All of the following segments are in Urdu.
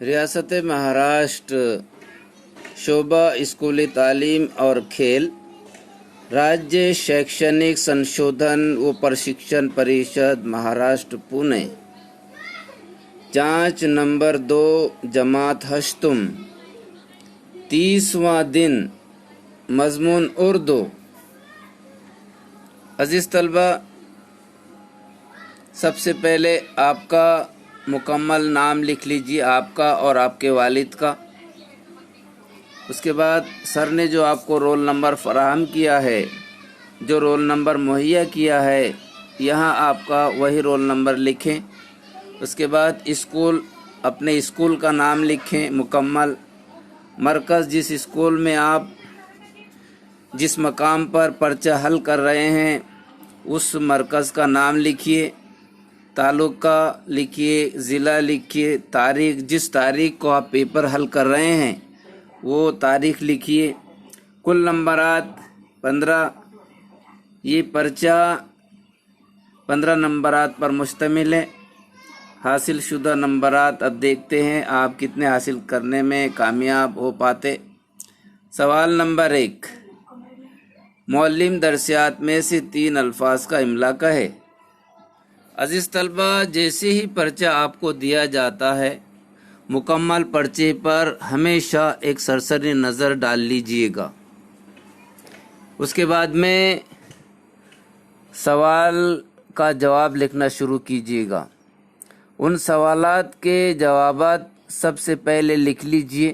ریاست مہاراشٹر شعبہ اسکولی تعلیم اور کھیل، راجیہ شیکشنک سنشودھن و پرشکشن پریشد مہاراشٹر پونے، جانچ نمبر 2 جماعت ہشتم، 30واں دن، مضمون اردو۔ عزیز طلبہ، سب سے پہلے آپ کا مکمل نام لکھ لیجیے، آپ کا اور آپ کے والد کا۔ اس کے بعد سر نے جو آپ کو رول نمبر فراہم کیا ہے، جو رول نمبر مہیا کیا ہے، یہاں آپ کا وہی رول نمبر لکھیں۔ اس کے بعد اپنے اسکول کا نام لکھیں مکمل، مرکز جس اسکول میں آپ جس مقام پر پرچہ حل کر رہے ہیں اس مرکز کا نام لکھیے، تعلقہ لکھیے، ضلع لکھیے، تاریخ جس تاریخ کو آپ پیپر حل کر رہے ہیں وہ تاریخ لکھیے۔ کل نمبرات 15، یہ پرچہ 15 نمبرات پر مشتمل ہے۔ حاصل شدہ نمبرات اب دیکھتے ہیں آپ کتنے حاصل کرنے میں کامیاب ہو پاتے۔ سوال نمبر 1، معلم درسیات میں سے 3 الفاظ کا املا کہے۔ عزیز طلبہ، جیسے ہی پرچہ آپ کو دیا جاتا ہے، مکمل پرچے پر ہمیشہ ایک سرسری نظر ڈال لیجئے گا۔ اس کے بعد میں سوال کا جواب لکھنا شروع کیجئے گا۔ ان سوالات کے جوابات سب سے پہلے لکھ لیجئے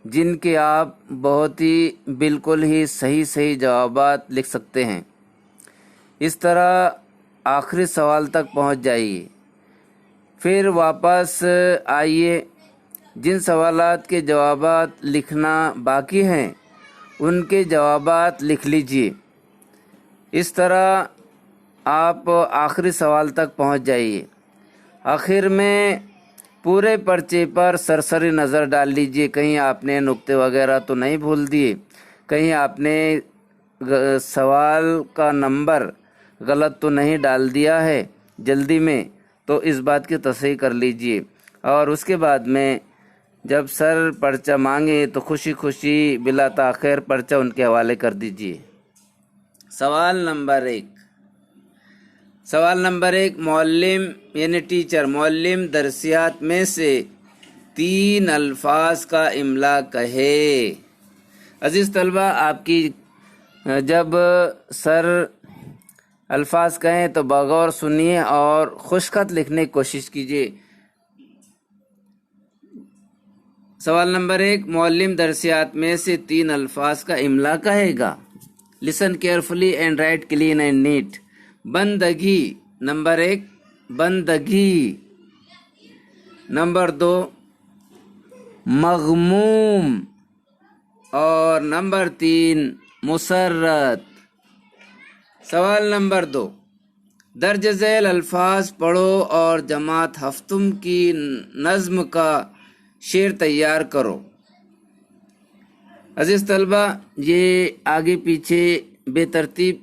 جن کے آپ بہت ہی بالکل ہی صحیح جوابات لکھ سکتے ہیں۔ اس طرح آخری سوال تک پہنچ جائیے، پھر واپس آئیے۔ جن سوالات کے جوابات لکھنا باقی ہیں ان کے جوابات لکھ لیجئے۔ اس طرح آپ آخری سوال تک پہنچ جائیے۔ آخر میں پورے پرچے پر سرسری نظر ڈال لیجئے، کہیں آپ نے نقطے وغیرہ تو نہیں بھول دیے، کہیں آپ نے سوال کا نمبر غلط تو نہیں ڈال دیا ہے جلدی میں، تو اس بات کی تصحیح کر لیجئے۔ اور اس کے بعد میں جب سر پرچہ مانگے تو خوشی خوشی بلا تاخیر پرچہ ان کے حوالے کر دیجئے۔ سوال نمبر 1، معلم یعنی ٹیچر، معلم درسیات میں سے 3 الفاظ کا املا کہے۔ عزیز طلبہ، آپ کی جب سر الفاظ کہیں تو بغور سنیے اور خوش خط لکھنے کی کوشش کیجیے۔ سوال نمبر 1، معلم درسیات میں سے 3 الفاظ کا املا کہے گا۔ Listen carefully and write clean and neat. بندگی، نمبر 1 بندگی، نمبر 2 مغموم، اور نمبر 3 مسرت۔ سوال نمبر 2، درج ذیل الفاظ پڑھو اور جماعت ہفتم کی نظم کا شعر تیار کرو۔ عزیز طلبہ، یہ آگے پیچھے بے ترتیب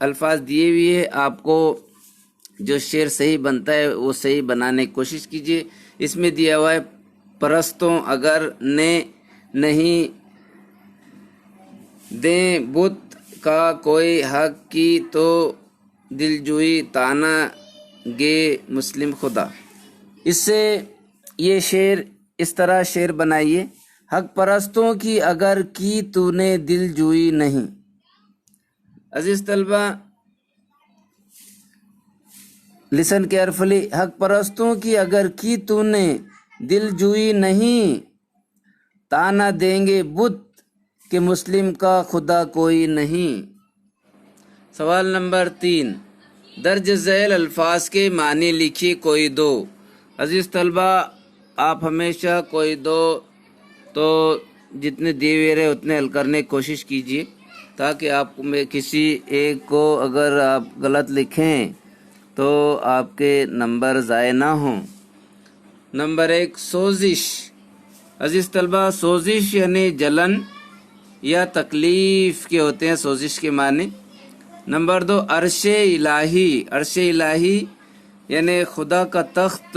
الفاظ دیے ہوئے ہیں، آپ کو جو شعر صحیح بنتا ہے وہ صحیح بنانے کی کوشش کیجیے۔ اس میں دیا ہوا ہے، پرستوں اگر نہیں دیں بت کا کوئی حق کی تو دلجوئی تانا گے مسلم خدا۔ اس سے یہ شعر اس طرح شعر بنائیے، حق پرستوں کی اگر کی تو نے دل جوئی نہیں۔ عزیز طلبہ، لسن کیئرفلی، حق پرستوں کی اگر کی تو نے دل جوئی نہیں، تانا دیں گے بت کہ مسلم کا خدا کوئی نہیں۔ سوال نمبر 3، درج ذیل الفاظ کے معنی لکھیے کوئی 2۔ عزیز طلبہ، آپ ہمیشہ کوئی 2 تو جتنے دیے ہوئے رہے اتنے حل کرنے کی کوشش کیجیے، تاکہ آپ میں کسی ایک کو اگر آپ غلط لکھیں تو آپ کے نمبر ضائع نہ ہوں۔ نمبر 1 سوزش۔ عزیز طلبہ، سوزش یعنی جلن یا تکلیف کے ہوتے ہیں سوزش کے معنی۔ نمبر 2 عرش الہی۔ عرش الہی یعنی خدا کا تخت۔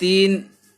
3,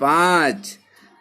5,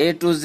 A to Z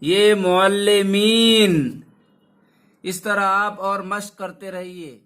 یہ معلمین. اس طرح آپ اور مشق کرتے رہیے.